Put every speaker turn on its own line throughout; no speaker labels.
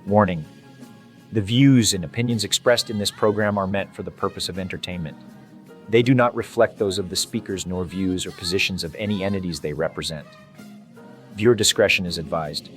Warning: the views and opinions expressed in this program are meant for the purpose of entertainment. They do not reflect those of the speakers nor views or positions of any entities they represent. Viewer discretion is advised.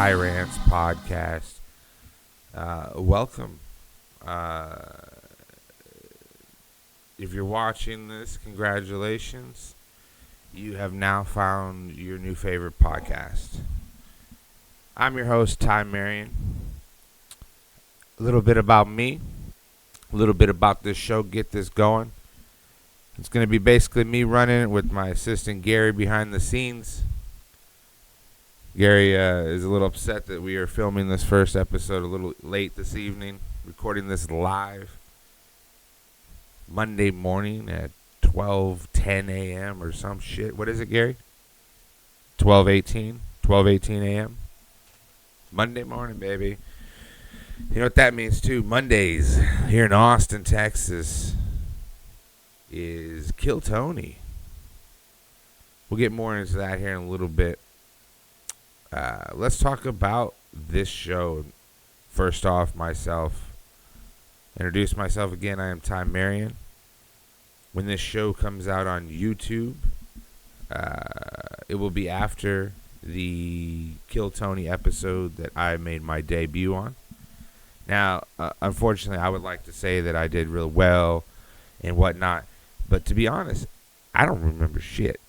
Rants podcast. Welcome. If you're watching this, congratulations. You have now found your new favorite podcast. I'm your host, Marion. A little bit about me, a little bit about this show, get this going. It's going to be basically me running it with my assistant Gary behind the scenes. Gary is a little upset that we are filming this first episode a little late this evening, recording this live Monday morning at 12:10 a.m. or some shit. What is it, Gary? 12:18 a.m. Monday morning, baby. You know what that means, too? Mondays here in Austin, Texas is Kill Tony. We'll get more into that here in a little bit. Let's talk about this show. First off, myself. Introduce myself again. I am Marion. When this show comes out on YouTube, it will be after the Kill Tony episode that I made my debut on. Now, unfortunately, I would like to say that I did real well and whatnot, but to be honest, I don't remember shit.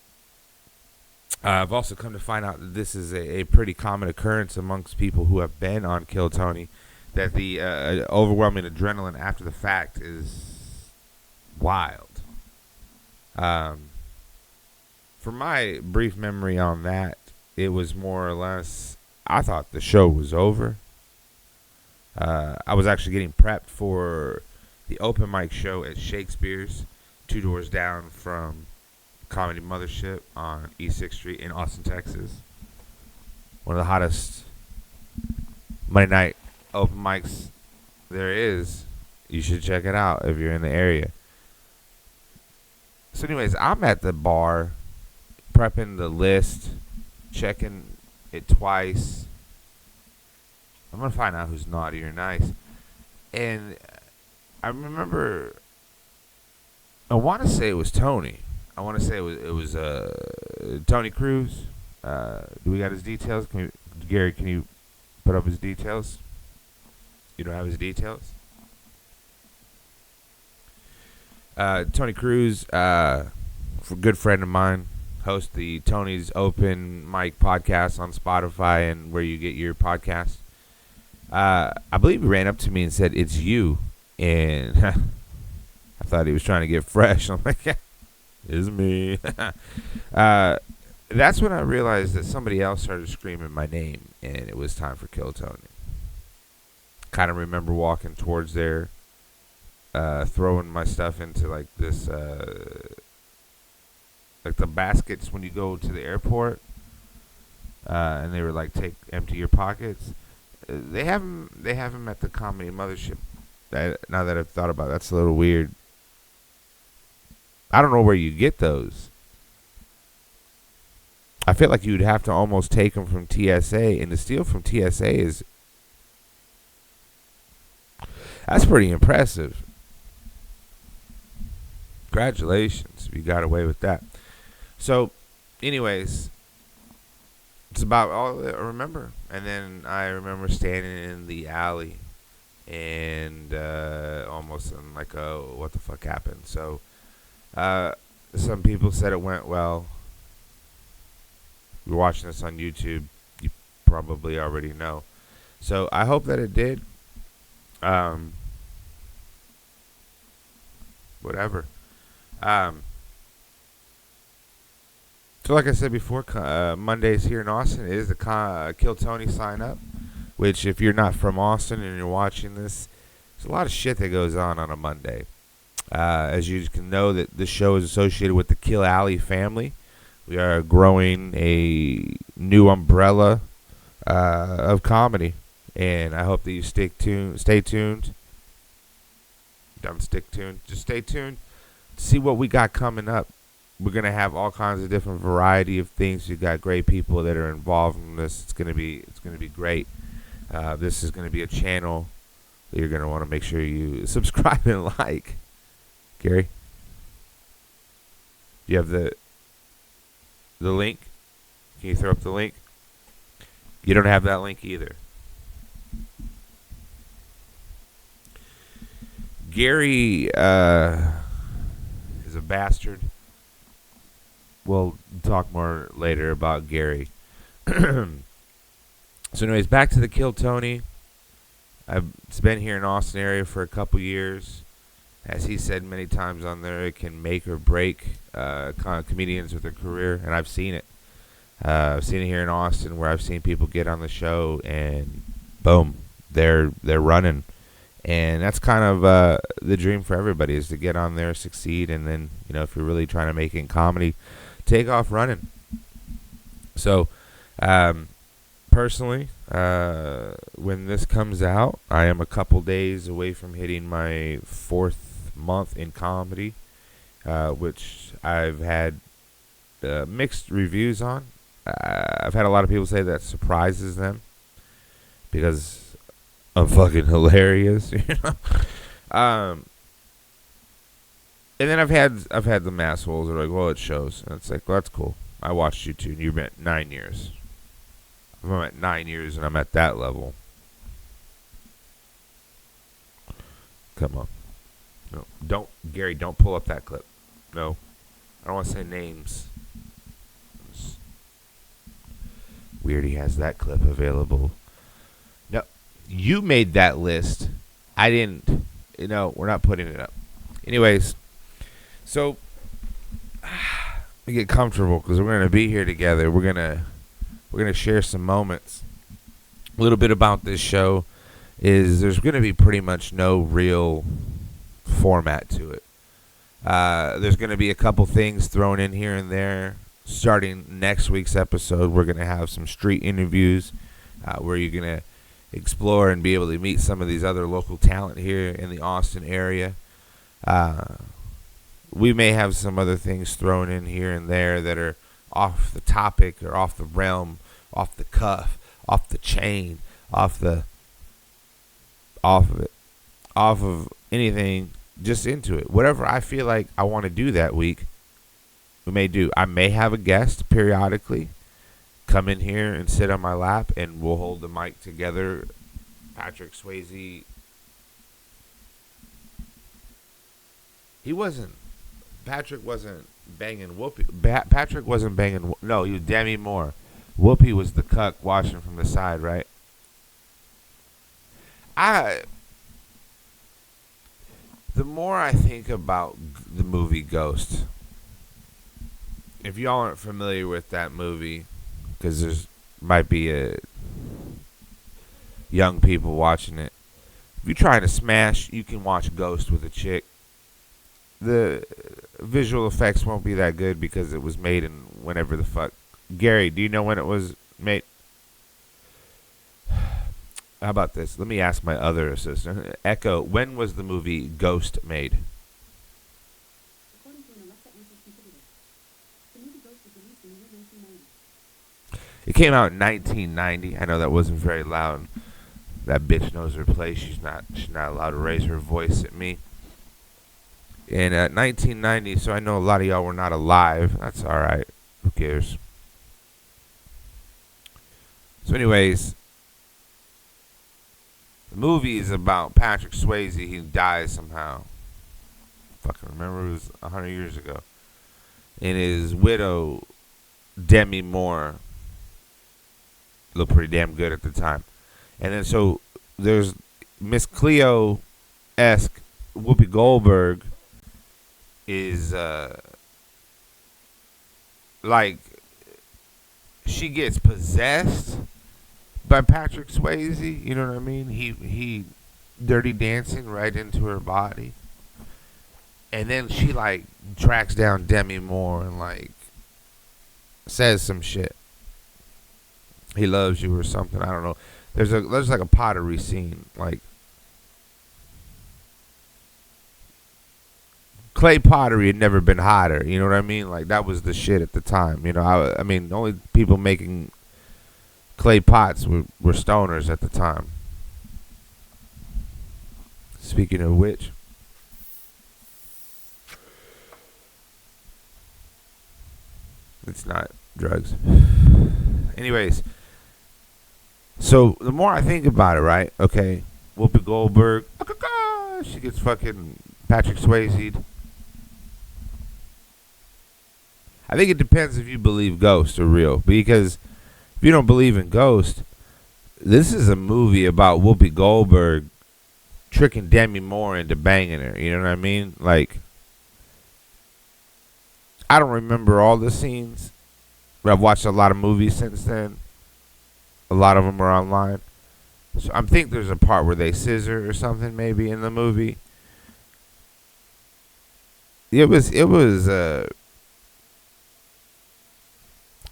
I've also come to find out that this is a pretty common occurrence amongst people who have been on Kill Tony, that the overwhelming adrenaline after the fact is wild. For my brief memory on that, it was more or less, I thought the show was over. I was actually getting prepped for the open mic show at Shakespeare's, 2 doors down from Comedy Mothership on East 6th Street in Austin, Texas. One of the hottest Monday night open mics there is. You should check it out if you're in the area. So anyways, I'm at the bar prepping the list, checking it twice. I'm going to find out who's naughty or nice. And I remember, I want to say it was Tony. I want to say it was Tony Cruz. Do we got his details? Gary, can you put up his details? You don't have his details? Tony Cruz, a good friend of mine, hosts the Tony's Open Mic podcast on Spotify and where you get your podcast. I believe he ran up to me and said, "It's you." And I thought he was trying to get fresh. I'm like, yeah. Is me. That's when I realized that somebody else started screaming my name, and it was time for Kill Tony. Kind of remember walking towards there, throwing my stuff into like this, like the baskets when you go to the airport, and they were like, empty your pockets. They have them at the Comedy Mothership. Now that I've thought about it, that's a little weird. I don't know where you get those. I feel like you'd have to almost take them from TSA, and to steal from TSA that's pretty impressive. Congratulations, you got away with that. So, anyways, it's about all I remember. And then I remember standing in the alley and almost in like a what the fuck happened. So some people said it went well. If you're watching this on YouTube, you probably already know. So I hope that it did. Whatever. So like I said before, Mondays here in Austin is the Kill Tony sign up. Which, if you're not from Austin and you're watching this, there's a lot of shit that goes on a Monday. As you can know, that this show is associated with the Kill Alley family. We are growing a new umbrella of comedy, and I hope that you stay tuned. Don't stick tuned. Just stay tuned to see what we got coming up. We're gonna have all kinds of different variety of things. We got great people that are involved in this. It's gonna be great. This is going to be a channel that you're going to want to make sure you subscribe and like. Gary, do you have the link? Can you throw up the link? You don't have that link either. Gary is a bastard. We'll talk more later about Gary. So anyways, back to the Kill Tony. I've been here in Austin area for a couple years. As he said many times on there, it can make or break comedians with their career, and I've seen it. I've seen it here in Austin where I've seen people get on the show and boom, they're running. And that's kind of the dream for everybody, is to get on there, succeed, and then, if you're really trying to make it in comedy, take off running. So, personally, when this comes out, I am a couple days away from hitting my 4th month in comedy, which I've had mixed reviews on. I've had a lot of people say that surprises them because I'm fucking hilarious, and then I've had the assholes that are like, well, it shows, and it's like, well, that's cool. I watched you too, and you've been 9 years. I'm at 9 years and I'm at that level. Come on. No, Gary, don't pull up that clip. No. I don't want to say names. It's weird he has that clip available. No, you made that list. I didn't. We're not putting it up. Anyways, so we get comfortable because we're going to be here together. We're going to share some moments. A little bit about this show is there's going to be pretty much no real format to it. There's going to be a couple things thrown in here and there. Starting next week's episode, we're going to have some street interviews where you're going to explore and be able to meet some of these other local talent here in the Austin area. We may have some other things thrown in here and there that are off the topic or off the realm, off the cuff, off the chain, off of anything, just into it. Whatever I feel like I want to do that week, we may do. I may have a guest periodically come in here and sit on my lap, and we'll hold the mic together. Patrick Swayze, Patrick wasn't banging Whoopi. Patrick wasn't banging. No, he was Demi Moore. Whoopi was the cuck watching from the side, right? The more I think about the movie Ghost, if y'all aren't familiar with that movie, because there's might be young people watching it. If you're trying to smash, you can watch Ghost with a chick. The visual effects won't be that good because it was made in whenever the fuck. Gary, do you know when it was made? How about this? Let me ask my other assistant. Echo, when was the movie Ghost made?
According to an Alexa Answers contributor, the movie Ghost was released in the year 1990.
It came out in 1990. I know that wasn't very loud. That bitch knows her place. She's not allowed to raise her voice at me. In 1990, so I know a lot of y'all were not alive. That's all right. Who cares? So anyways, The movie is about Patrick Swayze. He dies somehow. Fucking remember, it was 100 years ago. And his widow, Demi Moore, looked pretty damn good at the time. And then so there's Miss Cleo-esque Whoopi Goldberg is like she gets possessed by Patrick Swayze. You know what I mean? He dirty dancing right into her body. And then she like tracks down Demi Moore and like says some shit. He loves you or something. I don't know. There's like a pottery scene. Like clay pottery had never been hotter. You know what I mean? Like that was the shit at the time. You know, I mean, the only people making clay pots were stoners at the time. Speaking of which, it's not drugs. Anyways, so the more I think about it, right? Okay, Whoopi Goldberg, she gets fucking Patrick Swayze. I think it depends if you believe ghosts are real. Because if you don't believe in ghosts, this is a movie about Whoopi Goldberg tricking Demi Moore into banging her. You know what I mean? Like, I don't remember all the scenes, but I've watched a lot of movies since then. A lot of them are online. So I think there's a part where they scissor or something maybe in the movie. It was a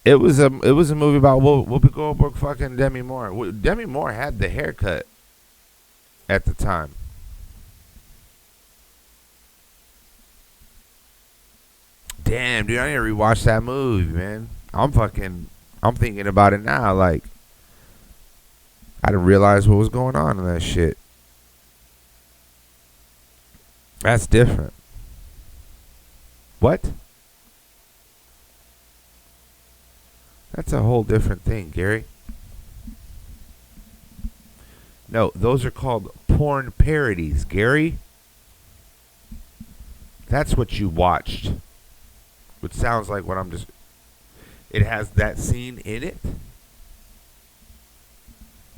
movie about Whoopi Goldberg fucking Demi Moore. Demi Moore had the haircut at the time. Damn, dude, I need to rewatch that movie, man. I'm thinking about it now. Like, I didn't realize what was going on in that shit. That's different. What? That's a whole different thing, Gary. No, those are called porn parodies, Gary. That's what you watched. Which sounds like what I'm just... It has that scene in it.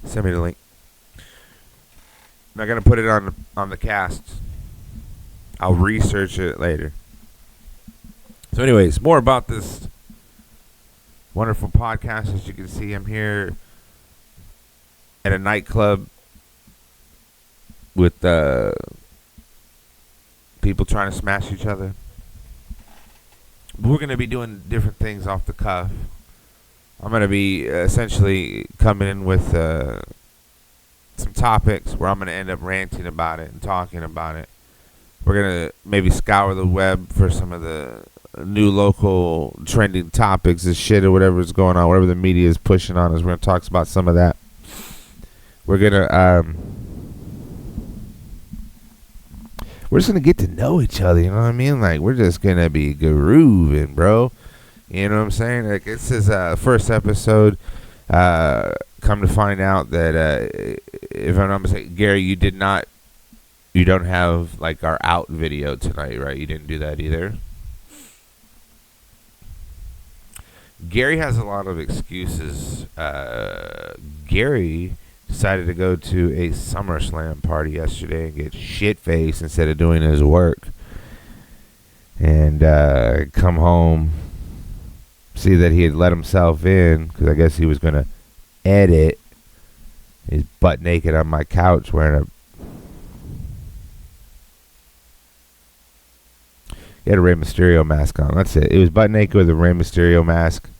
Send me the link. I'm not going to put it on the cast. I'll research it later. So anyways, more about this wonderful podcast. As you can see, I'm here at a nightclub with people trying to smash each other. But we're going to be doing different things off the cuff. I'm going to be essentially coming in with some topics where I'm going to end up ranting about it and talking about it. We're going to maybe scour the web for some of the new local trending topics, this shit or whatever is going on, whatever the media is pushing on us. We're going to talk about some of that. We're going to we're just going to get to know each other, you know what I mean? Like, we're just going to be grooving, bro. You know what I'm saying? Like, this is first episode. Come to find out that, if I'm not mistaken, Gary, you don't have, like, our out video tonight, right? You didn't do that either. Gary has a lot of excuses. Gary decided to go to a SummerSlam party yesterday and get shit-faced instead of doing his work. And come home, see that he had let himself in, because I guess he was going to edit. He's butt naked on my couch wearing he had a Rey Mysterio mask on. That's it. He was butt naked with a Rey Mysterio mask.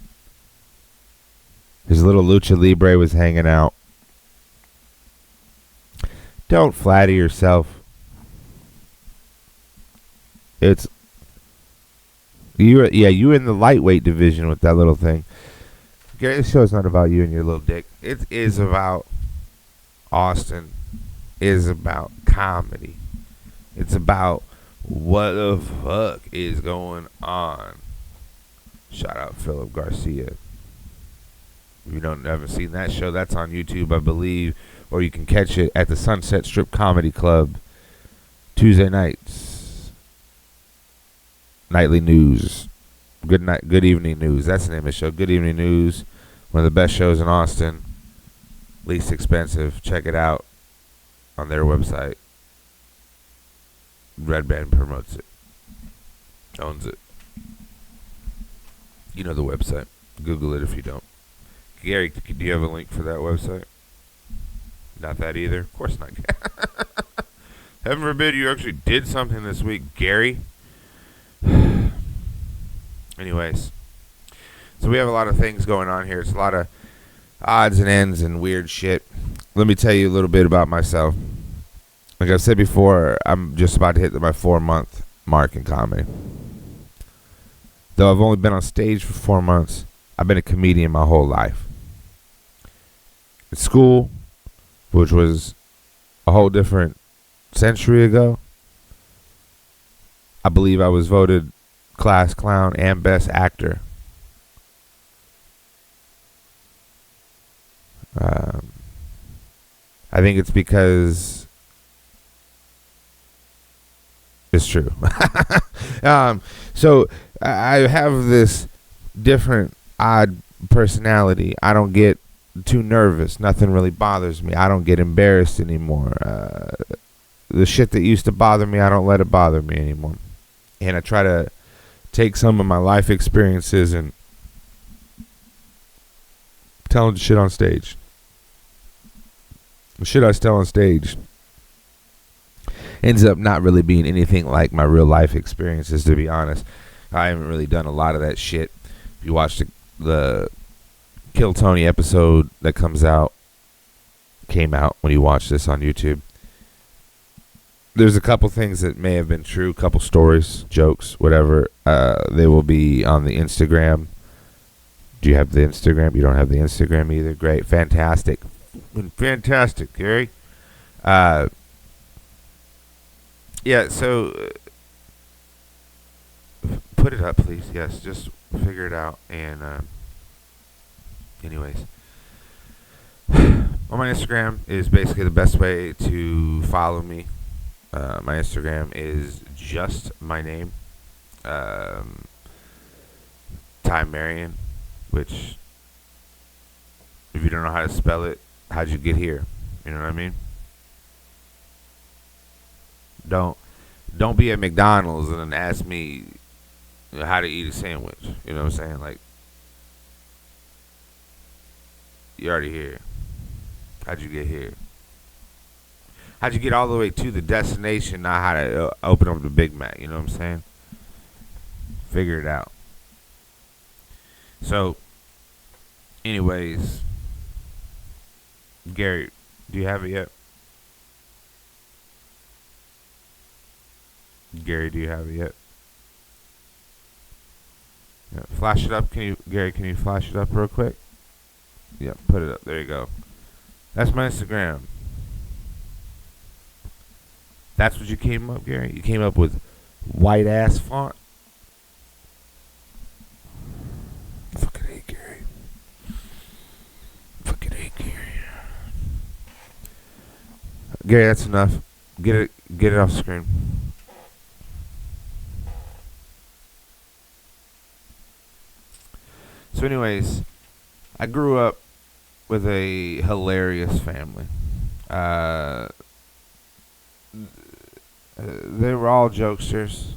His little Lucha Libre was hanging out. Don't flatter yourself. It's you in the lightweight division with that little thing. Gary, this show's not about you and your little dick. It is about Austin. It is about comedy. It's about what the fuck is going on. Shout out Philip Garcia. If you haven't seen that show, that's on YouTube, I believe, or you can catch it at the Sunset Strip Comedy Club Tuesday nights. Nightly news. Good evening news. That's the name of the show. Good evening news. One of the best shows in Austin. Least expensive. Check it out on their website. Red Band promotes it. Owns it. You know the website. Google it if you don't. Gary, do you have a link for that website? Not that either. Of course not. Heaven forbid you actually did something this week, Gary. Anyways. So we have a lot of things going on here. It's a lot of odds and ends and weird shit. Let me tell you a little bit about myself. Like I've said before, I'm just about to hit my 4-month mark in comedy. Though I've only been on stage for 4 months, I've been a comedian my whole life. At school, which was a whole different century ago, I believe I was voted class clown and best actor. I think it's because it's true. So I have this different, odd personality. I don't get too nervous. Nothing really bothers me. I don't get embarrassed anymore. The shit that used to bother me, I don't let it bother me anymore. And I try to take some of my life experiences and tell the shit on stage. The shit I tell on stage ends up not really being anything like my real life experiences, to be honest. I haven't really done a lot of that shit. If you watch the Kill Tony episode that came out when you watch this on YouTube, there's a couple things that may have been true, couple stories, jokes, whatever. They will be on the Instagram. Do you have the Instagram? You don't have the Instagram either? Great. Fantastic. Fantastic, Gary. Yeah, so put it up, please. Yes, just figure it out. And anyways, on my Instagram is basically the best way to follow me. My Instagram is just my name, Time Marion, which, if you don't know how to spell it, how'd you get here? You know what I mean? Don't be at McDonald's and then ask me how to eat a sandwich. You know what I'm saying? Like, you're already here. How'd you get here? How'd you get all the way to the destination, not how to open up the Big Mac? You know what I'm saying? Figure it out. So, anyways, Gary, do you have it yet? Gary, do you have it yet? Yeah, flash it up. Gary, can you flash it up real quick? Yeah, put it up. There you go. That's my Instagram. That's what you came up, Gary? You came up with white ass font? Fucking hate Gary. Fucking hate Gary. Gary, that's enough. Get it off screen. So anyways, I grew up with a hilarious family. They were all jokesters,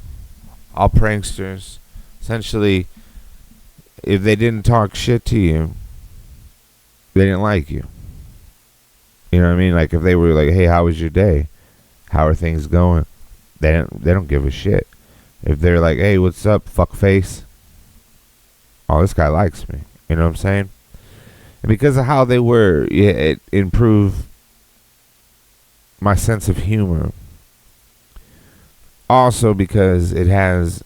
all pranksters. Essentially, if they didn't talk shit to you, they didn't like you. You know what I mean? Like, if they were like, "Hey, how was your day? How are things going?" They don't give a shit. If they're like, "Hey, what's up, fuck face?" Oh, this guy likes me. You know what I'm saying? And because of how they were, yeah, it improved my sense of humor. Also, because it has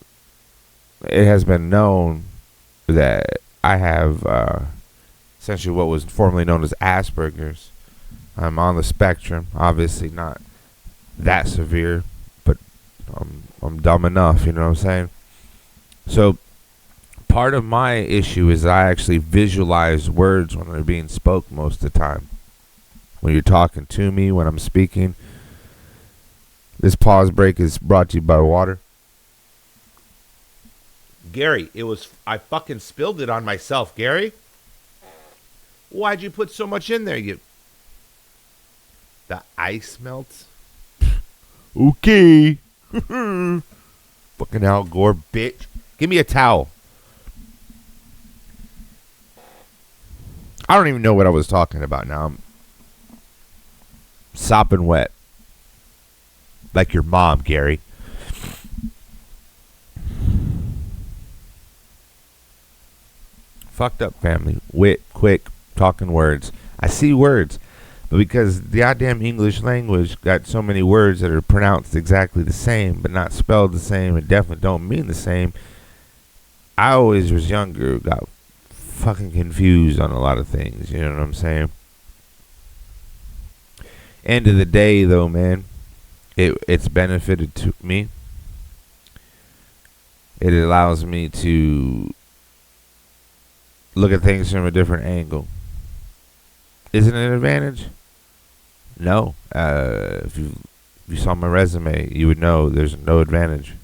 been known that I have essentially what was formerly known as Asperger's. I'm on the spectrum, obviously not that severe, but I'm dumb enough. You know what I'm saying? So part of my issue is I actually visualize words when they're being spoke most of the time. when you're talking to me, when I'm speaking. This pause break is brought to you by water. Gary, I fucking spilled it on myself, Gary. Why'd you put so much in there? The ice melts? Okay. Fucking Al Gore, bitch. Give me a towel. I don't even know what I was talking about now. I'm sopping wet. Like your mom, Gary. Fucked up family. Wit, quick, talking words. I see words. But because the goddamn English language got so many words that are pronounced exactly the same, but not spelled the same, and definitely don't mean the same, I always was younger, got fucking confused on a lot of things. You know what I'm saying? End of the day, though, man, it's benefited to me. It allows me to look at things from a different angle. Is it an advantage? No. If you saw my resume, you would know there's no advantage.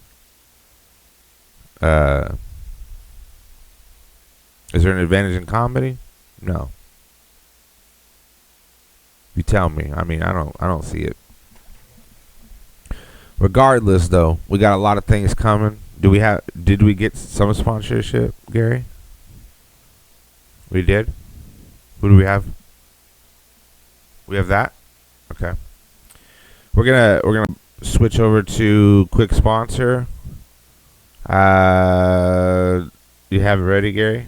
Is there an advantage in comedy? No. You tell me. I mean, I don't see it. Regardless, though, we got a lot of things coming. Did we get some sponsorship, Gary? We did? Who do we have? We have that? Okay. We're gonna switch over to quick sponsor. You have it ready, Gary?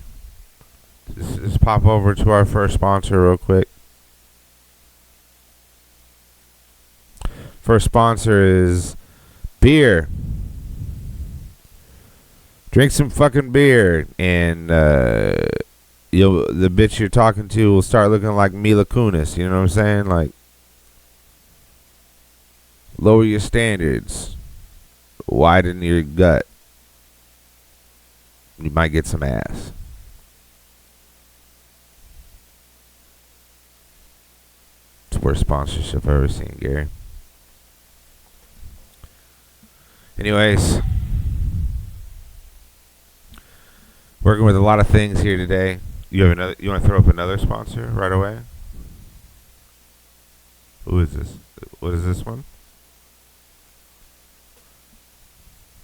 Just pop over to our first sponsor real quick. First sponsor is beer. Drink some fucking beer, and the bitch you're talking to will start looking like Mila Kunis. You know what I'm saying? Like, lower your standards, widen your gut. You might get some ass. It's the worst sponsorship I've ever seen, Gary. Anyways, working with a lot of things here today. You have another? You want to throw up another sponsor right away? Who is this? What is this one?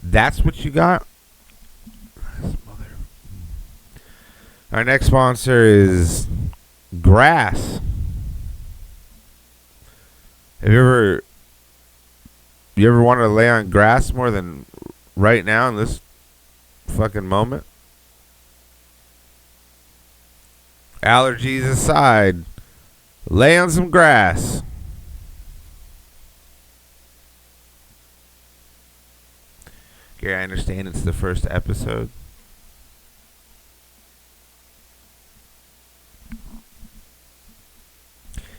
That's what you got? Our next sponsor is grass. Have you ever wanted to lay on grass more than right now in this fucking moment? Allergies aside, lay on some grass. Gary, I understand it's the first episode.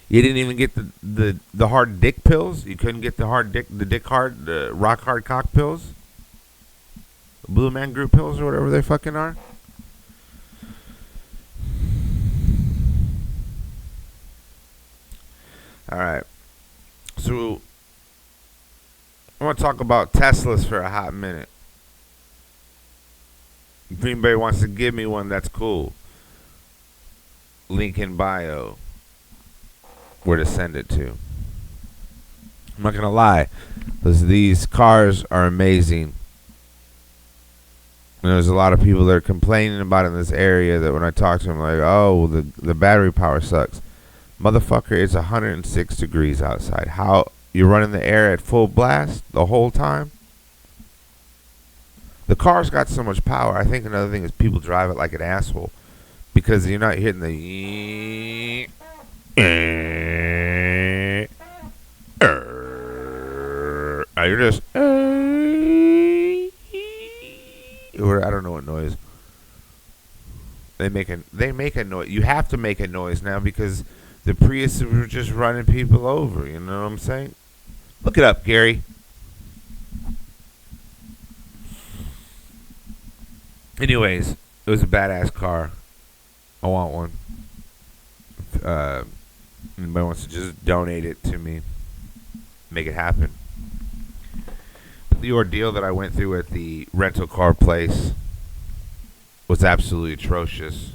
You didn't even get the hard dick pills? You couldn't get the rock hard cock pills? The Blue Man Group pills or whatever they fucking are? Alright. So, I want to talk about Teslas for a hot minute. If anybody wants to give me one, that's cool. Link in bio. Where to send it to. I'm not gonna lie, these cars are amazing. And there's a lot of people that are complaining about it in this area that when I talk to them, like, oh, the battery power sucks. Motherfucker, it's 106 degrees outside. How you're running the air at full blast the whole time? The car's got so much power. I think another thing is people drive it like an asshole because you're not hitting the. You're just. Or I don't know what noise. They make a noise. You have to make a noise now because the Prius were just running people over. You know what I'm saying? Look it up, Gary. Anyways, it was a badass car. I want one. Anybody wants to just donate it to me, make it happen. But the ordeal that I went through at the rental car place was absolutely atrocious.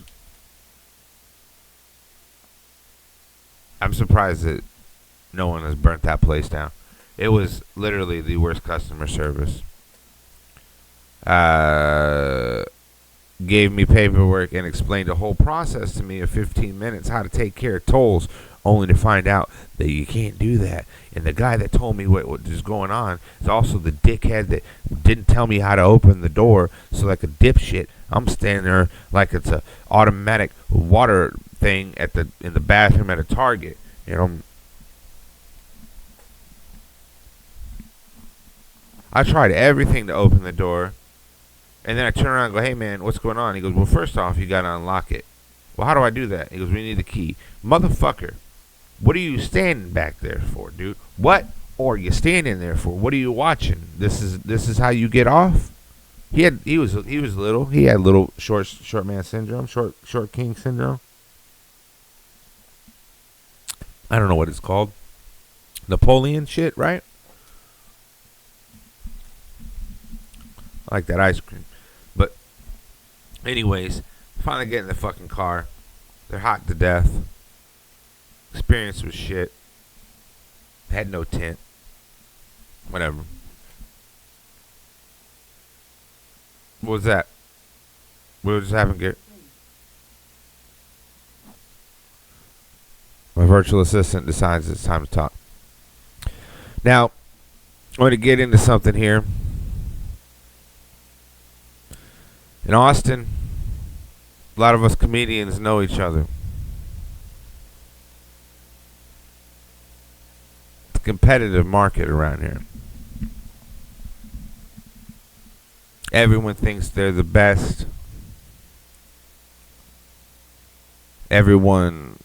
I'm surprised that no one has burnt that place down. It was literally the worst customer service. Gave me paperwork and explained the whole process to me in 15 minutes, how to take care of tolls, only to find out that you can't do that. And the guy that told me what was going on is also the dickhead that didn't tell me how to open the door. So like a dipshit, I'm standing there like it's a automatic water thing in the bathroom at a Target. You know, I tried everything to open the door, and then I turn around and go, "Hey man, what's going on?" He goes, "Well, first off, you gotta unlock it." Well, how do I do that? He goes, "We need the key." Motherfucker, what are you standing back there for, dude? What are you standing there for? What are you watching? This is how you get off? He was little. He had little short man syndrome, short king syndrome. I don't know what it's called. Napoleon shit, right? I like that ice cream. But anyways, finally get in the fucking car. They're hot to death. Experience was shit. Had no tint. Whatever. What was that? What just happened, Garrett? My virtual assistant decides it's time to talk. Now, I'm going to get into something here. In Austin, a lot of us comedians know each other. It's a competitive market around here. Everyone thinks they're the best. Everyone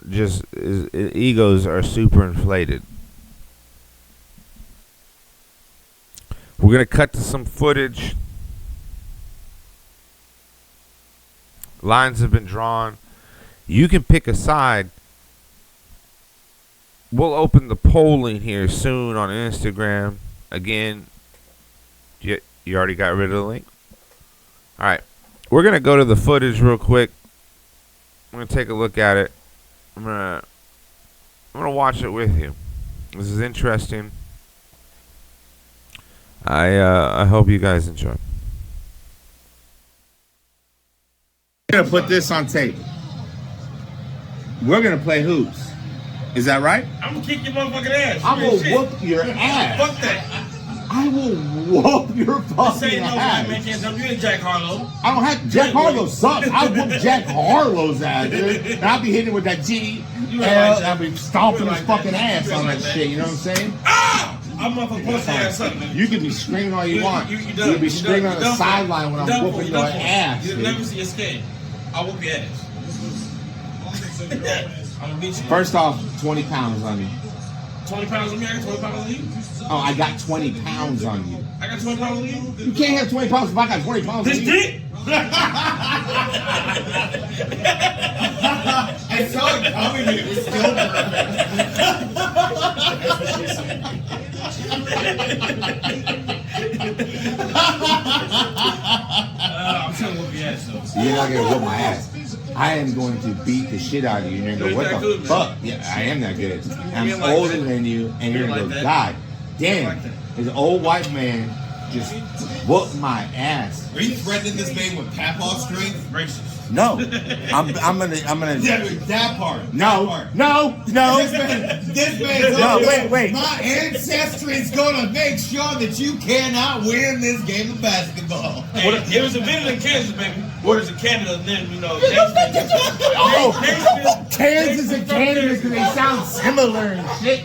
just egos are super inflated. We're going to cut to some footage. Lines have been drawn. You can pick a side. We'll open the polling here soon on Instagram. Again, you already got rid of the link? All right. We're going to go to the footage real quick. I'm going to take a look at it. I'm going to watch it with you. This is interesting. I hope you guys enjoy.
We're gonna put this on tape. We're gonna play hoops. Is that right?
I'm gonna kick your motherfucking ass.
I will whoop your ass.
Fuck that.
I will whoop your
This
fucking
ain't no white
ass.
man can't tell you ain't Jack Harlow.
I don't have Jack Harlow sucks. I whoop Jack Harlow's ass, dude. And I'll be hitting with that G.
You ain't like that.
I'll be stomping
You
his
ain't like
fucking
that.
ass
You
on
ain't
that
like that.
shit. You know what I'm saying?
Ah! I'm motherfucking post your ass up, man.
You can be screaming all you want.
You done.
You'll be
You
screaming
done.
on
You
the
done.
sideline when
You
I'm
done for
whooping
it.
your
You done for it.
ass,
You'll
dude.
never see your skin. I'll whoop your ass. I'm gonna beat you.
First off, 20 pounds on you.
20 pounds on me, I got 20 pounds on you.
Oh, I got 20 pounds on you.
I got 20 pounds on you.
You can't have 20 pounds if I got 20 pounds
This
on you.
dick!
I saw it coming and it was still
I'm trying to whoop your ass, though.
You're not gonna whoop my ass. I am going to beat the shit out of you. And you're gonna go,
You're
what
that
the
good,
fuck?
man.
Yeah, I am that good. I'm
ain't like
older
that.
than you, and
You
you're
ain't
gonna
like
go,
that.
God damn,
like that.
this old white man just whooped my ass.
Are you threatening this man with tap-off strength?
Racist.
No, I'm gonna.
Yeah, with that part.
No,
That part.
no.
This man's
No,
over.
wait.
My ancestry is gonna make sure that you cannot win this game of basketball.
Hey, it was invented in Kansas, baby. What is in Canada? And then, you know,
Oh, Kansas and Canada, because they sound similar and shit.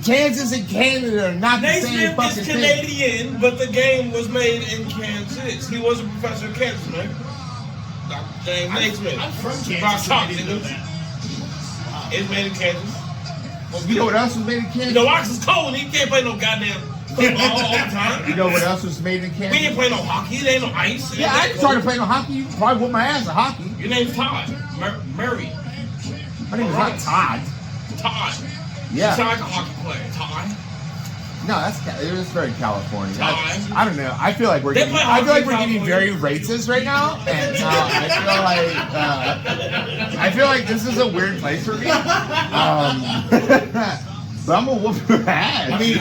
Kansas and Canada are not the same
Naismith
fucking
is
thing.
Canadian, but the game was made in Kansas. He was a professor in Kansas, man. Dr. James Naismith.
I'm from Kansas.
Rock Chalk,
I didn't know
nigga.
that.
It's made in Kansas.
You know what else was made in Kansas?
You know, Ox is cold. He can't play no goddamn all the time.
You know what else was made in
We
Kansas?
ain't play no hockey. It ain't no ice. It
Yeah,
ain't
I
that
ain't started
cold.
playing no hockey. You probably whooped my ass at hockey.
Your name's Todd. Marion.
My name is not Todd.
Todd. You
Yeah.
sound like a hockey player. Todd.
No, it's very California.
Todd.
I don't know. I feel like we're
They
getting,
play
I feel like
hockey
we're
in
getting very
California.
racist right now, and I feel like this is a weird place for me. But I'm gonna whoop your ass.
I mean,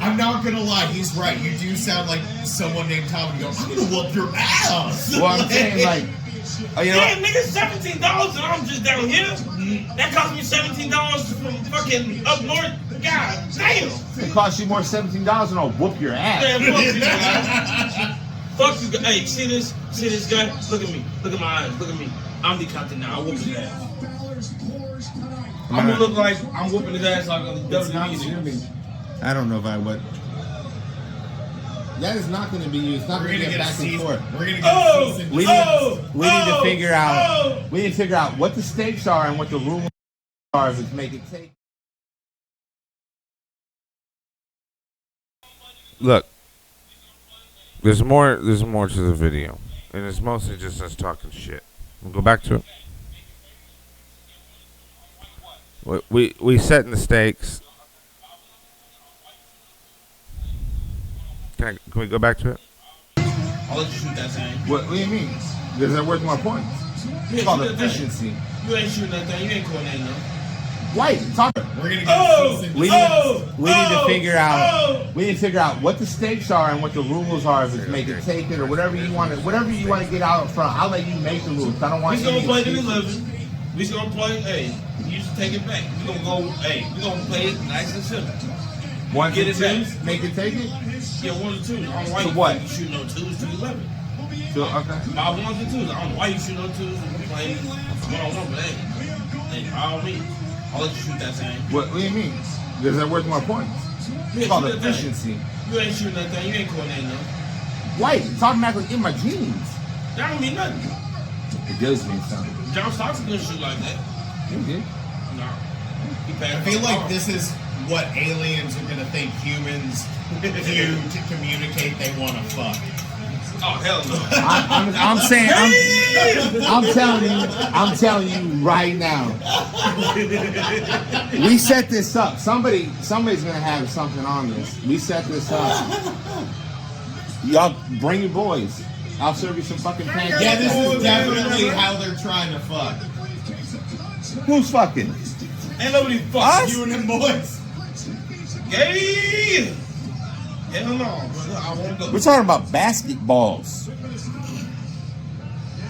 I'm not gonna lie. He's right. You do sound like someone named Tom. And you go, I'm gonna whoop your ass.
Well, I'm saying like, you know,
Damn, nigga, $17 and I'm just down here. That cost me $17 from fucking up north. God damn.
it costs you more $17 and I'll whoop your ass.
Man, fuck you, guys. Fuck you, guys. Hey, see this? See this guy? Look at me. Look at my eyes. Look at me. I'm the captain now. I whoop his ass. I'm gonna look like I'm whooping his ass like a
It's not
WWE.
shooting. I don't know if I would. That is not going to be used. It's not
We're
going to
gonna
get
get a
back and
season.
forth.
We're gonna get
Oh!
a season.
We need to figure out.
Oh!
We need to figure out what the stakes are and what the rules are to make it take.
Look, there's more to the video, and it's mostly just us talking shit. We'll go back to it. We setting the stakes. Can we go back to it?
I'll let you shoot that thing.
What do you mean? Because they're worth more points.
You
It's called
ain't shoot that thing.
efficiency.
You ain't shooting that thing. You ain't coordinating though.
Wait, talk.
We're gonna get
Oh!
a season.
We need to figure out.
Oh!
We need to figure out what the stakes are and what the rules are to make it take it or whatever you want to. Whatever you want to get out front. I'll let you make the rules. I don't want.
We gonna
any
play to
excuses.
11. We gonna play. Hey, you just take it back. We gonna go. Hey, we gonna play it nice and simple.
Ones
Get
and
it back.
twos. Make it take it.
Yeah, 1 or 2. I don't know why
So
you
what?
shoot no 2s to 11.
So, okay.
By 1s and 2s. I don't know why you shoot no 2s. We playing 1-on-1, but hey, by all means, I'll let you shoot that thing.
What do you mean? Because they're worth more points.
You
It's
ain't
called
shoot that thing.
efficiency.
You ain't shooting that thing. You ain't coordinating though.
White. It's automatically in my jeans.
That don't mean nothing.
It does mean something.
John Stockton didn't shoot like that.
You did.
No. He
I
passed
feel
the
like
ball.
this is what aliens are gonna think humans do to communicate they want to fuck.
Oh, hell no.
I'm saying. I'm telling you right now. We set this up. Somebody's gonna have something on this. We set this up. Y'all bring your boys. I'll serve you some fucking pancakes.
Yeah, this is definitely how they're trying to fuck.
Who's fucking?
Ain't nobody fucking
Us?
You and them boys.
Gay. Hell no, brother. I won't go.
We're talking about basketballs.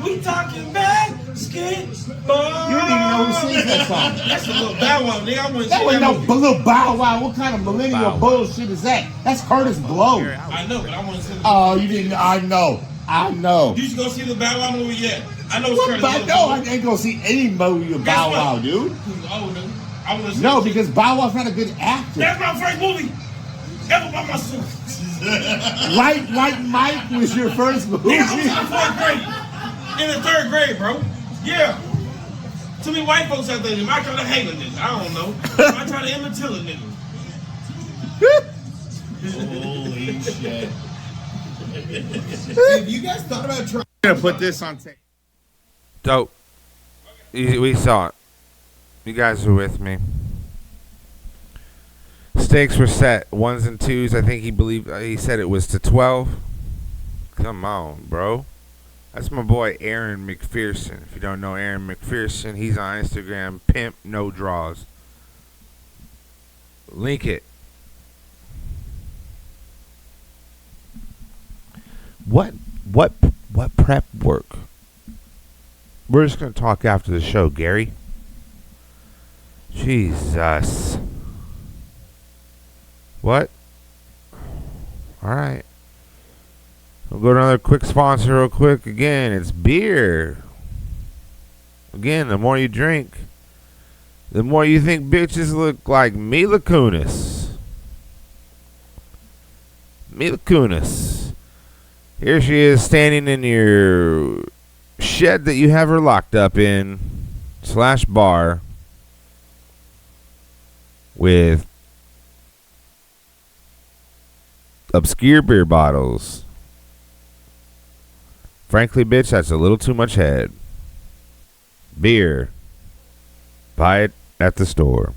We talking basketball.
You don't even know who sings that song.
That's a little Bow Wow, nigga. I wouldn't
That
say
wasn't
that
no
movie.
little Bow Wow. What kind of millennial
Bow Wow.
bullshit is that? That's Curtis Blow.
I know, but I want to see the
Oh, you didn't. I know.
You should go see the Bow Wow movie yet. I know it's
What
Curtis
about,
Blow.
no, I ain't gonna see any movie of
Guess
Bow
what?
Wow, dude.
Who's older. I want to see
No,
it.
because Bow Wow's not a good actor.
That's my first movie ever by myself.
White Mike was your first movie.
Nigga, I was in the 4th grade. In the 3rd grade, bro. Yeah. Too many white folks out there. I try to hate a nigga. I don't know. I try to imitate a nigga.
Holy shit. Have you guys thought about trying?
I'm gonna put this on tape.
Dope. We saw it. You guys were with me. Stakes were set 1s and 2s. I think he said it was to 12. Come on, bro. That's my boy Aaron McPherson. If you don't know Aaron McPherson, he's on Instagram. Pimpnodraws. Link it. What prep work? We're just gonna talk after the show, Gary. Jesus. What? Alright. We'll go to another quick sponsor real quick. Again, it's beer. Again, the more you drink, the more you think bitches look like Mila Kunis. Mila Kunis. Here she is standing in your shed that you have her locked up in / bar with obscure beer bottles. Frankly, bitch, that's a little too much head. Beer. Buy it at the store.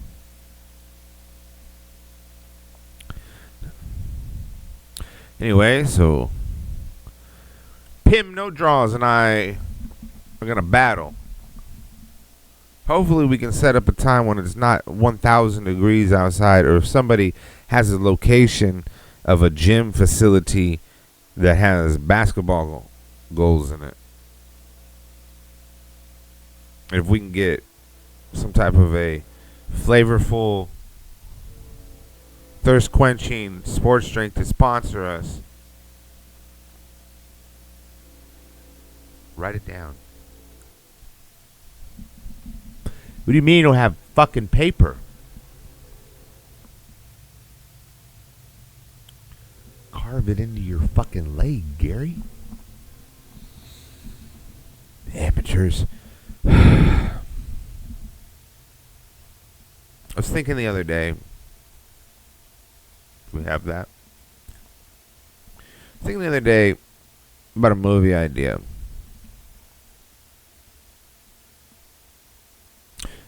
Anyway, so pimpnodraws and I are going to battle. Hopefully we can set up a time when it's not 1,000 degrees outside, or if somebody has a location of a gym facility that has basketball goals in it. And if we can get some type of a flavorful, thirst-quenching sports drink to sponsor us, write it down. What do you mean you don't have fucking paper? Carve it into your fucking leg, Gary. Amateurs. I was thinking the other day. Do we have that? I was thinking the other day about a movie idea.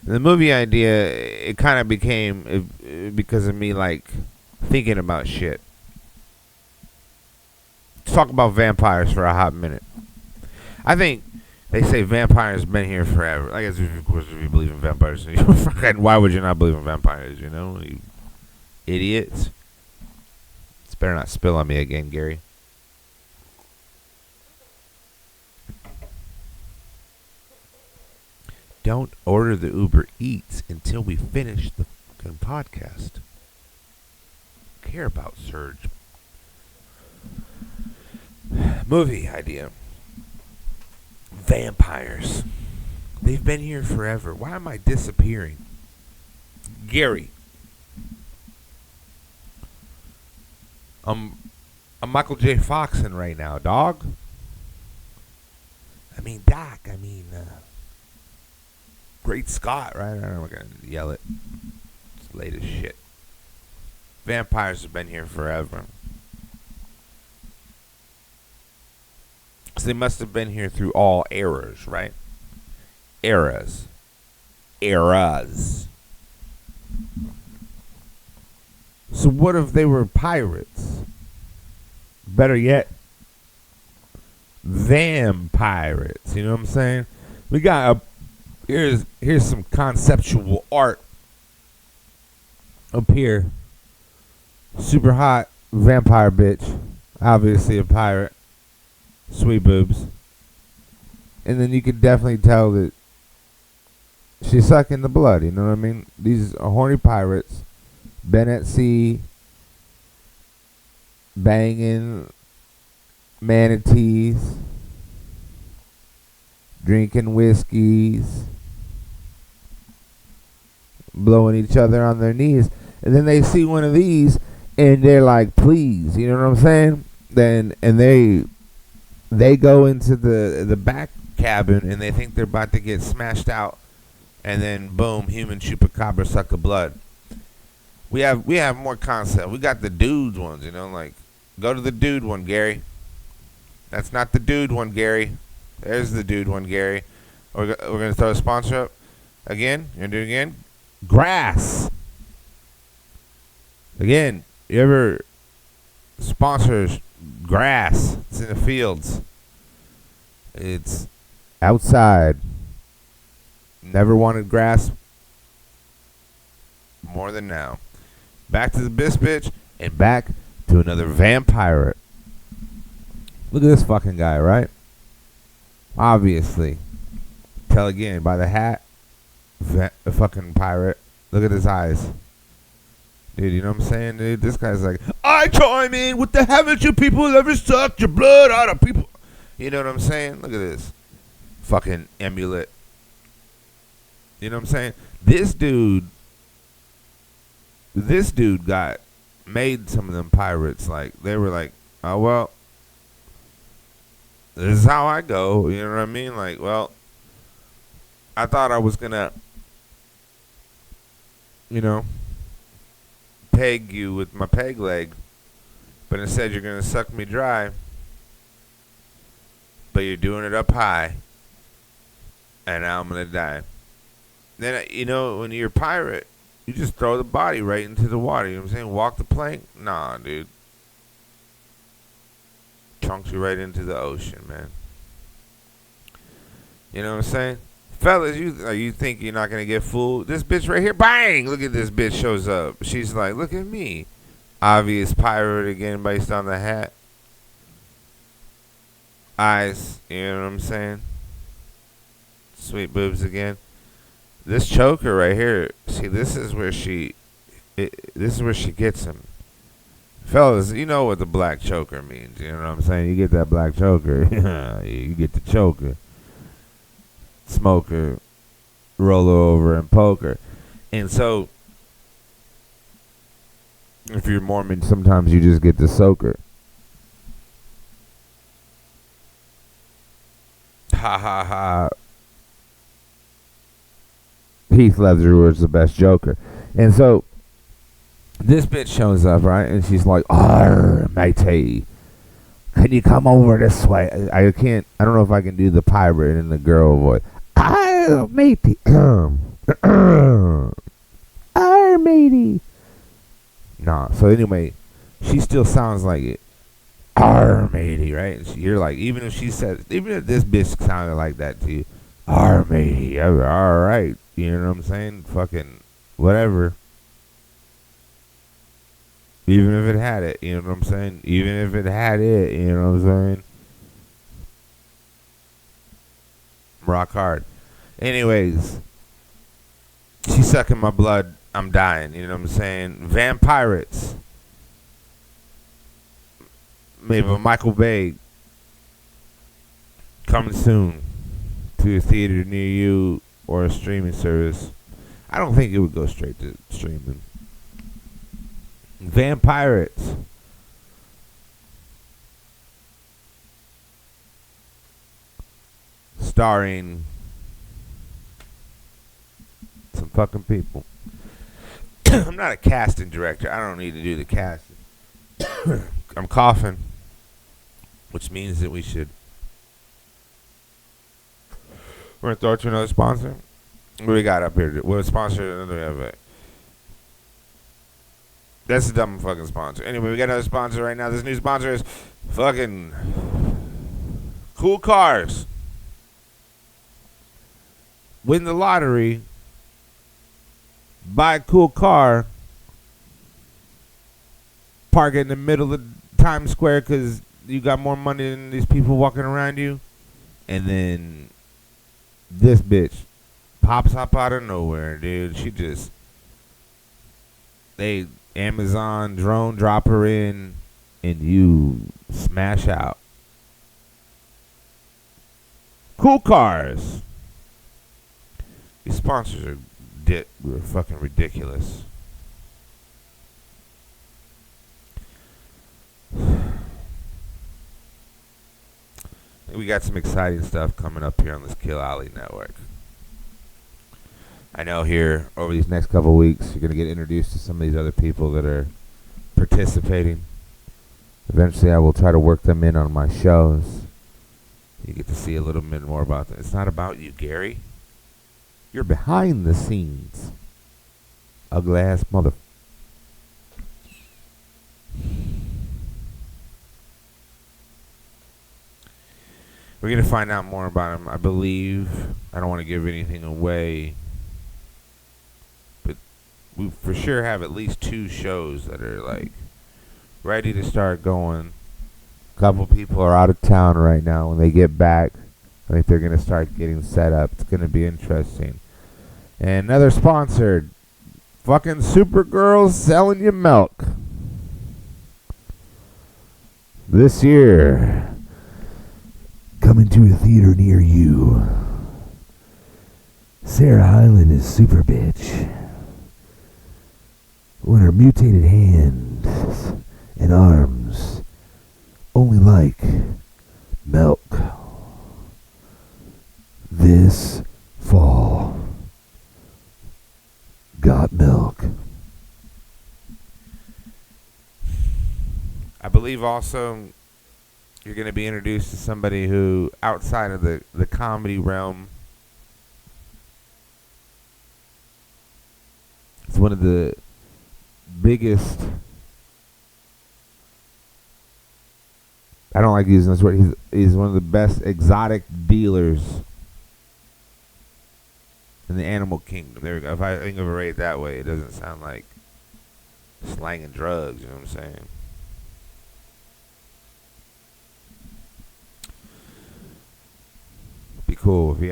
The movie idea, it kind of became because of me, like, thinking about shit. Let's talk about vampires for a hot minute. I think they say vampires been here forever. I guess, of course, if you believe in vampires, why would you not believe in vampires, you know? You idiots. It's better not spill on me again, Gary. Don't order the Uber Eats until we finish the fucking podcast. Care about Surge. Movie idea. Vampires. They've been here forever. Why am I disappearing? Gary. I'm Michael J. Foxing right now, dog. I mean, Doc. Great Scott, right? I don't know, we're going to yell it. It's late as shit. Vampires have been here forever. So they must have been here through all eras, right? Eras. So what if they were pirates? Better yet, vampirates. You know what I'm saying? We got a Here's some conceptual art up here. Super hot vampire bitch. Obviously a pirate. Sweet boobs. And then you can definitely tell that she's sucking the blood, you know what I mean? These are horny pirates. Been at sea. Banging manatees. Drinking whiskeys. Blowing each other on their knees, and then they see one of these, and they're like, "Please," you know what I'm saying? And they go into the back cabin, and they think they're about to get smashed out, and then boom, human chupacabra suck the blood. We have more concept. We got the dudes ones, you know, like go to the dude one, Gary. That's not the dude one, Gary. There's the dude one, Gary. We're gonna throw a sponsor up again. You're gonna do it again. Grass. Again, you ever sponsors grass? It's in the fields. It's outside. Never wanted grass more than now. Back to the bitch, and back to another vampire. Look at this fucking guy, right? Obviously. Tell again by the hat. A fucking pirate. Look at his eyes. Dude, you know what I'm saying? Dude, this guy's like, I chime in with the haven't you people ever sucked your blood out of people? You know what I'm saying? Look at this. Fucking amulet. You know what I'm saying? This dude got made some of them pirates like, they were like, oh, well, this is how I go. You know what I mean? Like, well, I thought I was going to, you know, peg you with my peg leg. But instead, you're going to suck me dry. But you're doing it up high. And now I'm going to die. Then, you know, when you're a pirate, you just throw the body right into the water. You know what I'm saying? Walk the plank? Nah, dude. Chunks you right into the ocean, man. You know what I'm saying? Fellas, you think you're not going to get fooled? This bitch right here, bang! Look at this bitch shows up. She's like, look at me. Obvious pirate again based on the hat. Eyes, you know what I'm saying? Sweet boobs again. This choker right here, see, this is where she gets him. Fellas, you know what the black choker means. You know what I'm saying? You get that black choker. You get the choker. Smoker. Roller over and poker. And so, if you're Mormon, sometimes you just get the soaker. Ha ha ha. Heath Ledger was the best Joker. And so, this bitch shows up, right? And she's like, "Arr, matey, can you come over this way?" I don't know if I can do the pirate and the girl voice. "Arr, matey. Arr, matey." Nah, so anyway, she still sounds like it. "Arr, matey," right? And you're like, even if this bitch sounded like that to you, "Arr, matey, all right." You know what I'm saying? Fucking whatever. Even if it had it, you know what I'm saying? Even if it had it, you know what I'm saying? Rock hard. Anyways, she's sucking my blood. I'm dying, you know what I'm saying? Vampirates. Maybe Michael Bay. Coming soon to a theater near you or a streaming service. I don't think it would go straight to streaming. Vampirates. Starring some fucking people. I'm not a casting director. I don't need to do the casting. I'm coughing, which means that we should. We're going to throw it to another sponsor. What do we got up here? What sponsor do we have? That's a dumb fucking sponsor. Anyway, we got another sponsor right now. This new sponsor is fucking Cool Cars. Win the lottery. Buy a cool car. Park it in the middle of Times Square because you got more money than these people walking around you. And then this bitch pops up out of nowhere, dude. They Amazon drone drop her in and you smash out. Cool Cars. These sponsors are fucking ridiculous. We got some exciting stuff coming up here on this Kill Alley network. I know here over these next couple weeks you're going to get introduced to some of these other people that are participating. Eventually I will try to work them in on my shows. You get to see a little bit more about them. It's not about you, Gary. You're behind the scenes. Ugly ass mother. We're going to find out more about him, I believe. I don't want to give anything away. But we for sure have at least 2 shows that are like ready to start going. A couple people are out of town right now. When they get back, I think they're going to start getting set up. It's going to be interesting. And another sponsor, fucking Supergirls selling you milk. This year, coming to a theater near you. Sarah Hyland is super bitch. When her mutated hands and arms only like milk. This fall. Got milk. I believe believe also you're going to be introduced to somebody who, outside of the comedy realm, is one of the biggest. I don't like using this word. He's one of the best exotic dealers in the animal kingdom. There we go. If I think of it right that way, it doesn't sound like slang and drugs. You know what I'm saying? Be cool if he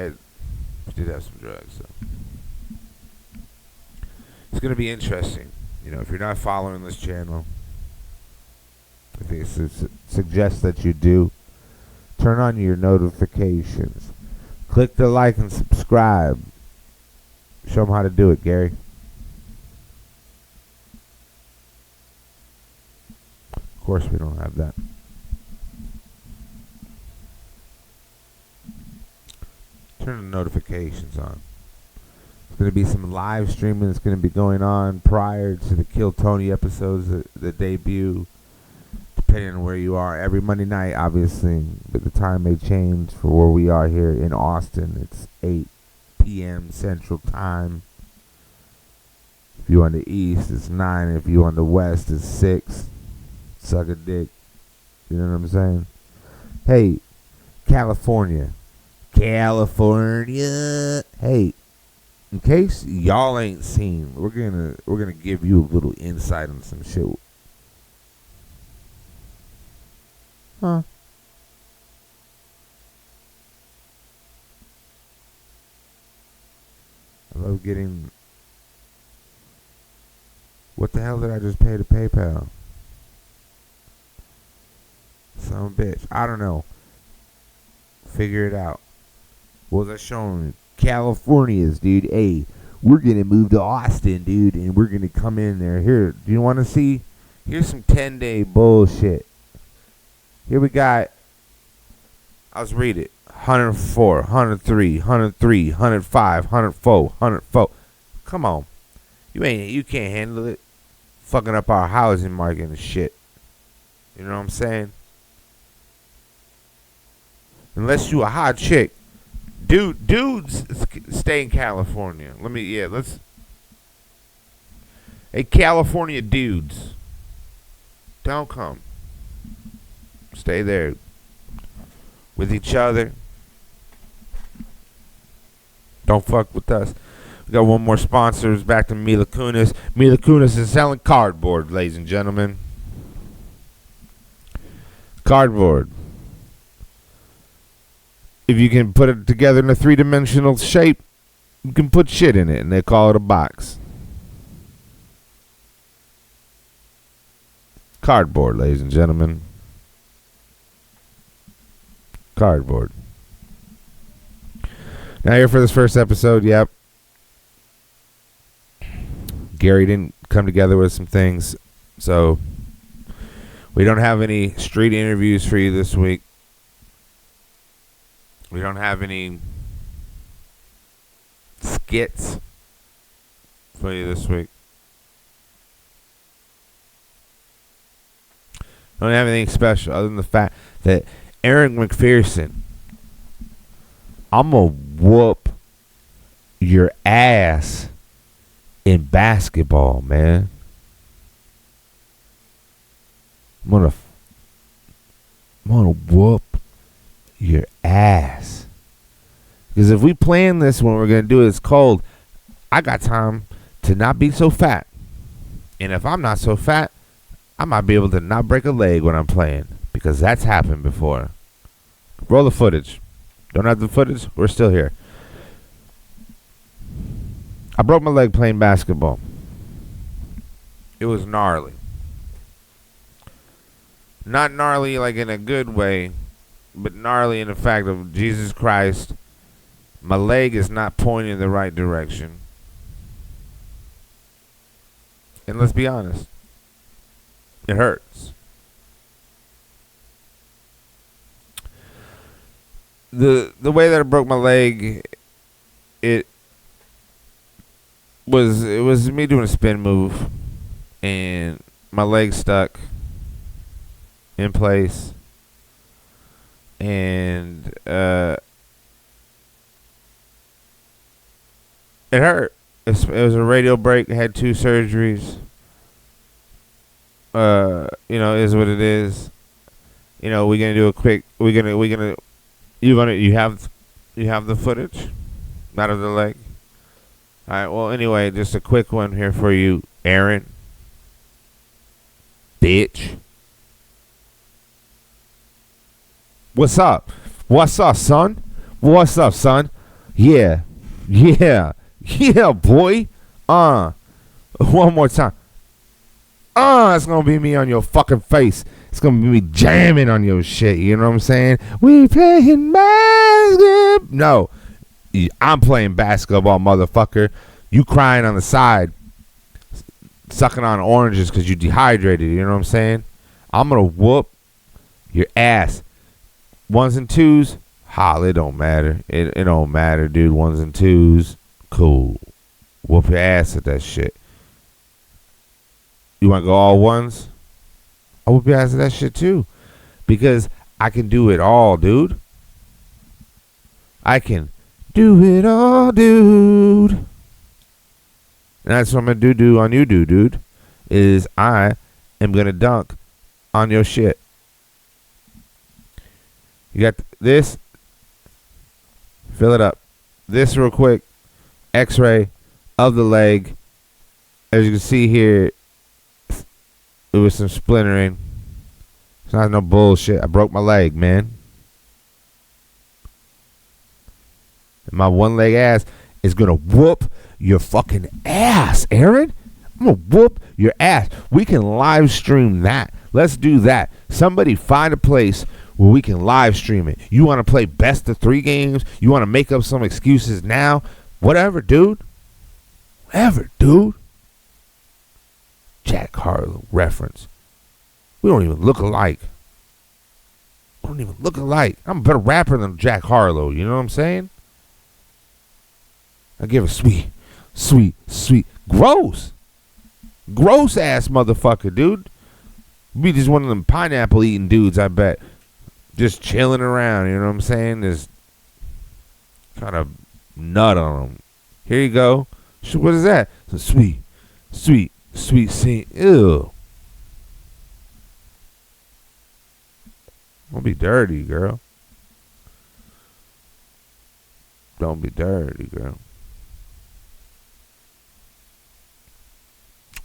did have some drugs. So. It's gonna be interesting. You know, if you're not following this channel, I think it suggests that you do. Turn on your notifications. Click the like and subscribe. Show them how to do it, Gary. Of course, we don't have that. Turn the notifications on. There's going to be some live streaming that's going to be going on prior to the Kill Tony episodes that debut, depending on where you are. Every Monday night, obviously, but the time may change for where we are here in Austin. It's 8 p.m. Central Time. If you're on the East, it's 9. If you're on the West, it's 6. Suck a dick. You know what I'm saying? Hey, California. Hey, in case y'all ain't seen, we're gonna give you a little insight on some shit. Huh? I love getting. What the hell did I just pay to PayPal? Son of a bitch. I don't know. Figure it out. What was I showing? California's, dude. Hey, we're gonna move to Austin, dude, and we're gonna come in there. Here, do you want to see? Here's some 10-day bullshit. Here we got. Let's read it. 104, 103, 103, 105, 104, 104. Come on, you can't handle it. Fucking up our housing market and shit. You know what I'm saying? Unless you a hot chick. Dudes stay in California. Hey, California dudes, don't come. Stay there with each other. Don't fuck with us. We got one more sponsor. It's back to Mila Kunis. Mila Kunis is selling cardboard, ladies and gentlemen. Cardboard. If you can put it together in a 3-dimensional shape, you can put shit in it, and they call it a box. Cardboard, ladies and gentlemen. Cardboard. Now here for this first episode, yep. Gary didn't come together with some things, so we don't have any street interviews for you this week. We don't have any skits for you this week. Don't have anything special other than the fact that Eric McPherson, I'm going to whoop your ass in basketball, man. I'm going to whoop your ass. Because if we plan this when we're going to do it, it's cold. I got time to not be so fat. And if I'm not so fat, I might be able to not break a leg when I'm playing. Because that's happened before. Roll the footage. Don't have the footage? We're still here. I broke my leg playing basketball. It was gnarly. Not gnarly like in a good way, but gnarly in the fact of Jesus Christ, my leg is not pointing in the right direction. And let's be honest, it hurts. The way that I broke my leg, it was me doing a spin move, and my leg stuck. in place. And it hurt. It was a radial break. Had 2 surgeries. Is what it is. We're gonna do a quick. You have the footage, not of the leg. All right. Well, anyway, just a quick one here for you, Aaron. Bitch. What's up? What's up, son? What's up, son? Yeah, boy. One more time. It's gonna be me on your fucking face. It's gonna be me jamming on your shit. You know what I'm saying? We playing basketball. No, I'm playing basketball, motherfucker. You crying on the side, sucking on oranges because you dehydrated. You know what I'm saying? I'm gonna whoop your ass. 1s and 2s, it don't matter. It don't matter, dude. 1s and 2s, cool. Whoop your ass at that shit. You want to go all 1s? I'll whoop your ass at that shit too. Because I can do it all, dude. I can do it all, dude. And that's what I'm going to do on you, dude. Is I am going to dunk on your shit. You got this. Fill it up. This real quick. X-ray of the leg. As you can see here, it was some splintering. It's not no bullshit. I broke my leg, man. And my one leg ass is going to whoop your fucking ass, Aaron. I'm going to whoop your ass. We can live stream that. Let's do that. Somebody find a place where we can live stream it. You want to play best of 3 games? You want to make up some excuses now? Whatever, dude. Whatever, dude. Jack Harlow reference. We don't even look alike. I'm a better rapper than Jack Harlow. You know what I'm saying? I give a sweet, gross ass motherfucker, dude. Be just one of them pineapple eating dudes, I bet. Just chilling around, you know what I'm saying? Just kind of nut on them. Here you go. What is that? It's a sweet scene. Ew. Don't be dirty, girl. Don't be dirty, girl.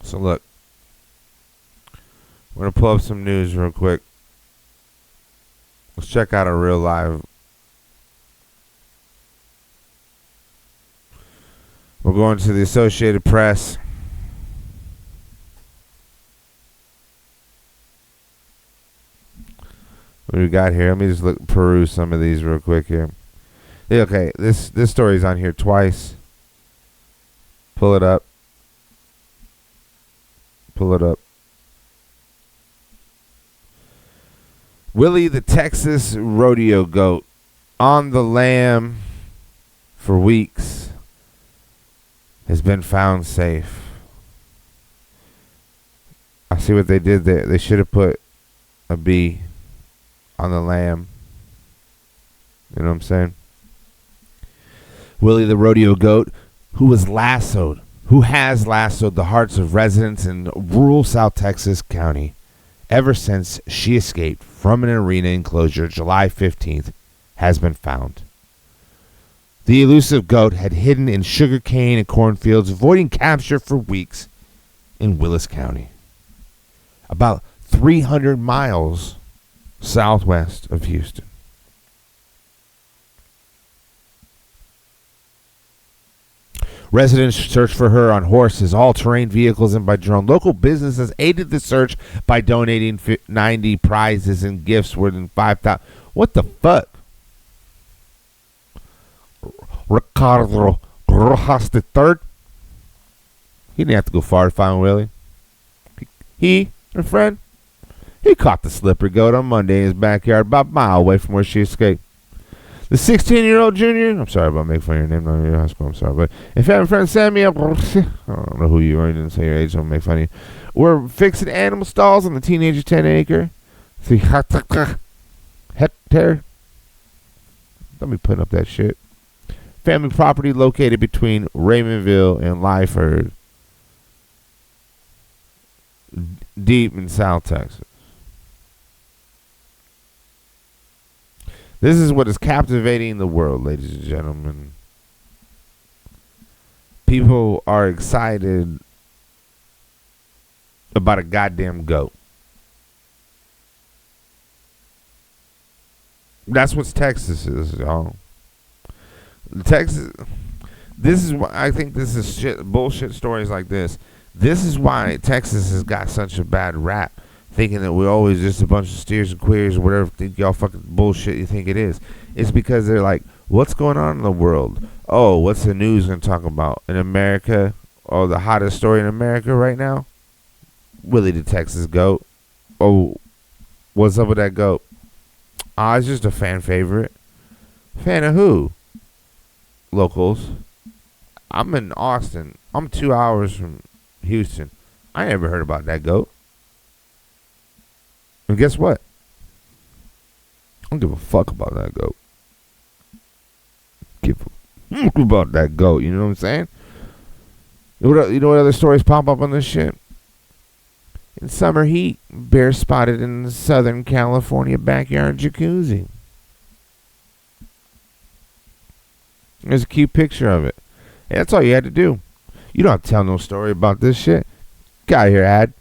So look. We're going to pull up some news real quick. Let's check out a real live. We're going to the Associated Press. What do we got here? Let me just peruse some of these real quick here. Yeah, okay, this story's on here twice. Pull it up. Willie the Texas rodeo goat on the lam for weeks has been found safe. I see what they did there. They should have put a B on the lamb. You know what I'm saying? Willie the rodeo goat, who has lassoed the hearts of residents in rural South Texas County ever since she escaped from an arena enclosure July 15th, has been found. The elusive goat had hidden in sugarcane and cornfields, avoiding capture for weeks in Willis County, about 300 miles southwest of Houston. Residents searched for her on horses, all-terrain vehicles, and by drone. Local businesses aided the search by donating 90 prizes and gifts worth $5,000. What the fuck? Ricardo Rojas III. He didn't have to go far to find Willie. He, her friend, he caught the slippery goat on Monday in his backyard, about a mile away from where she escaped. The 16-year-old junior, I'm sorry about making fun of your name, not your high school, I'm sorry, but if you have a friend, send me up. I don't know who you are, you didn't say your age, don't make fun of you. We're fixing animal stalls on the teenager 10-acre. hectare. Let me put up that shit. Family property located between Raymondville and Lyford, deep in South Texas. This is what is captivating the world, ladies and gentlemen. People are excited about a goddamn goat. That's what Texas is, y'all. Texas. This is why I think this is shit. Bullshit stories like this. This is why Texas has got such a bad rap, thinking that we're always just a bunch of steers and queers or whatever. Think y'all fucking bullshit you think it is. It's because they're like, what's going on in the world? Oh, what's the news gonna talk about in America? Oh, the hottest story in America right now? Willie the Texas goat. Oh, what's up with that goat? Ah, it's just a fan favorite. Fan of who? Locals. I'm in Austin. I'm 2 hours from Houston. I never heard about that goat. And guess what? I don't give a fuck about that goat. Give a fuck about that goat. You know what I'm saying? You know what other stories pop up on this shit? In summer heat, bear spotted in the Southern California backyard jacuzzi. There's a cute picture of it. Hey, that's all you had to do. You don't have to tell no story about this shit. Get out of here, ad.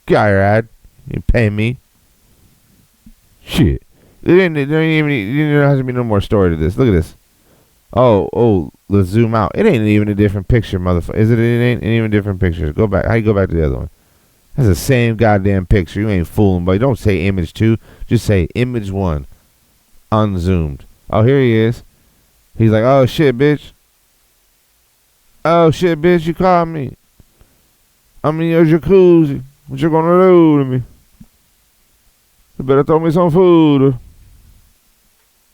Get out of here, ad. You pay me. Shit. There ain't even there has to be no more story to this. Look at this. Oh, let's zoom out. It ain't even a different picture, motherfucker. It ain't even different pictures. Go back. How you go back to the other one? That's the same goddamn picture. You ain't fooling, but don't say image 2. Just say image 1. Unzoomed. Oh, here he is. He's like, oh shit, bitch. Oh shit, bitch, you called me. I'm in your jacuzzi. What you gonna do to me? You better throw me some food.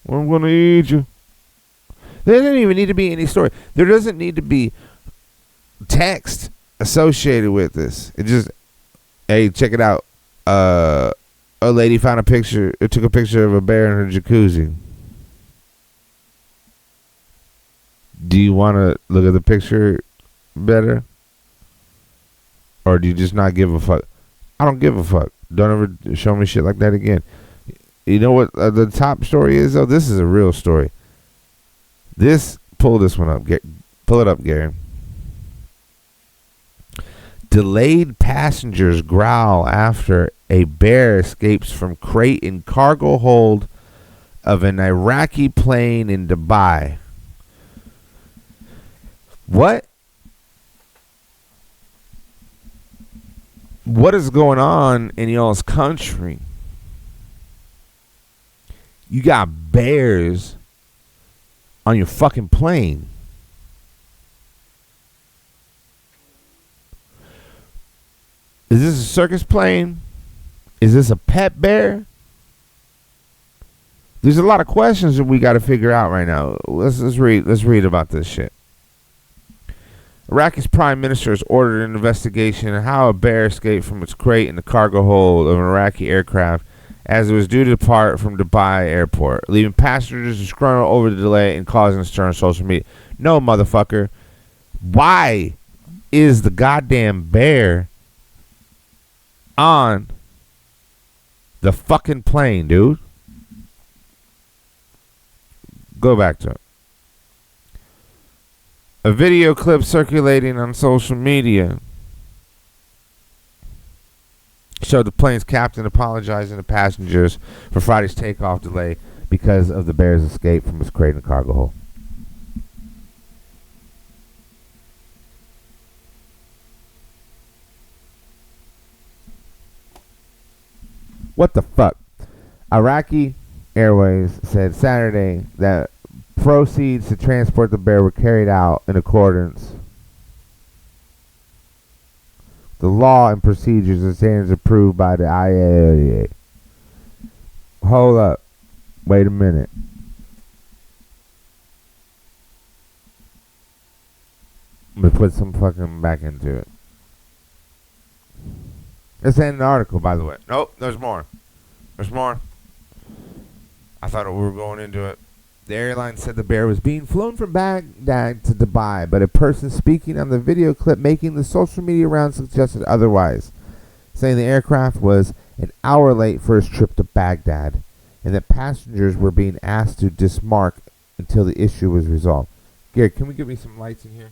Or I'm gonna eat you. There doesn't even need to be any story. There doesn't need to be text associated with this. It just, hey, check it out. A lady found a picture. It took a picture of a bear in her jacuzzi. Do you want to look at the picture better? Or do you just not give a fuck? I don't give a fuck. Don't ever show me shit like that again. You know what the top story is, though? This is a real story. Pull this one up. Pull it up, Gary. Delayed passengers growl after a bear escapes from crate in cargo hold of an Iraqi plane in Dubai. What? What is going on in y'all's country? You got bears on your fucking plane. Is this a circus plane? Is this a pet bear? There's a lot of questions that we got to figure out right now. Let's read about this shit. Iraqi's prime minister has ordered an investigation on how a bear escaped from its crate in the cargo hold of an Iraqi aircraft as it was due to depart from Dubai airport, leaving passengers disgruntled over the delay and causing a stir on social media. No, motherfucker. Why is the goddamn bear on the fucking plane, dude? Go back to it. A video clip circulating on social media showed the plane's captain apologizing to passengers for Friday's takeoff delay because of the bear's escape from its crate in the cargo hold. What the fuck? Iraqi Airways said Saturday that proceeds to transport the bear were carried out in accordance the law and procedures and standards approved by the IAEA. Hold up. Wait a minute. I'm going to put some fucking back into it. It's in an article, by the way. Nope, there's more. There's more. I thought we were going into it. The airline said the bear was being flown from Baghdad to Dubai, but a person speaking on the video clip making the social media round suggested otherwise, saying the aircraft was an hour late for its trip to Baghdad, and that passengers were being asked to dismark until the issue was resolved. Gary, can we get me some lights in here?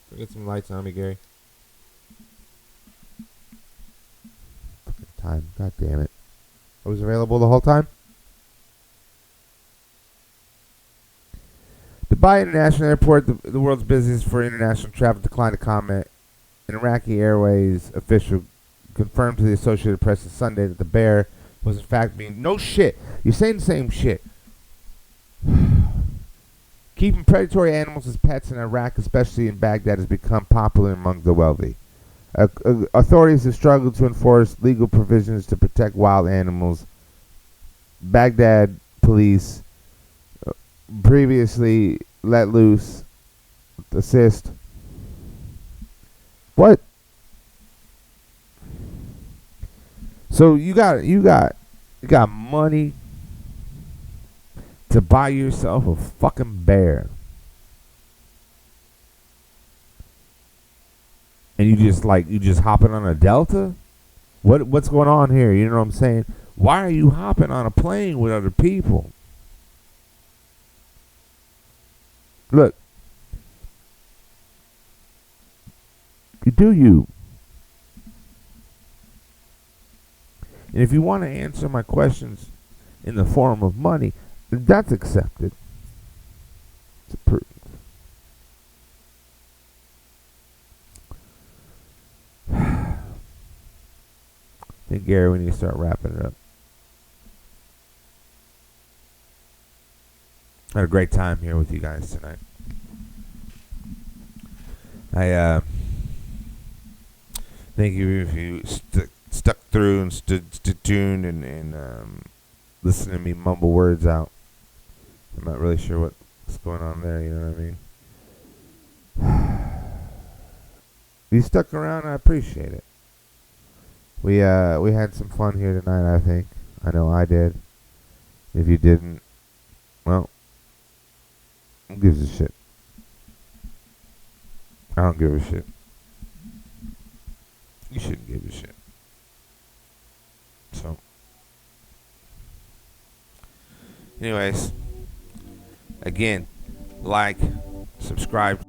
Can we get some lights on me, Gary? Fucking time. God damn it. I was available the whole time? Dubai International Airport, the world's busiest for international travel, declined to comment. An Iraqi Airways official confirmed to the Associated Press on Sunday that the bear was in fact being... No shit. You're saying the same shit. Keeping predatory animals as pets in Iraq, especially in Baghdad, has become popular among the wealthy. Authorities have struggled to enforce legal provisions to protect wild animals. Baghdad police previously let loose assist. What? So you got money to buy yourself a fucking bear, and you just hopping on a Delta? What's going on here? You know what I'm saying? Why are you hopping on a plane with other people? Look, you do you. And if you want to answer my questions in the form of money, that's accepted. It's approved. I think, Gary, we need to start wrapping it up. I had a great time here with you guys tonight. I thank you if you stuck through and stood tuned and listened to me mumble words out. I'm not really sure what's going on there, you know what I mean? You stuck around, I appreciate it. We had some fun here tonight, I think. I know I did. If you didn't, well, who gives a shit? I don't give a shit. You shouldn't give a shit. So, anyways, again, like, subscribe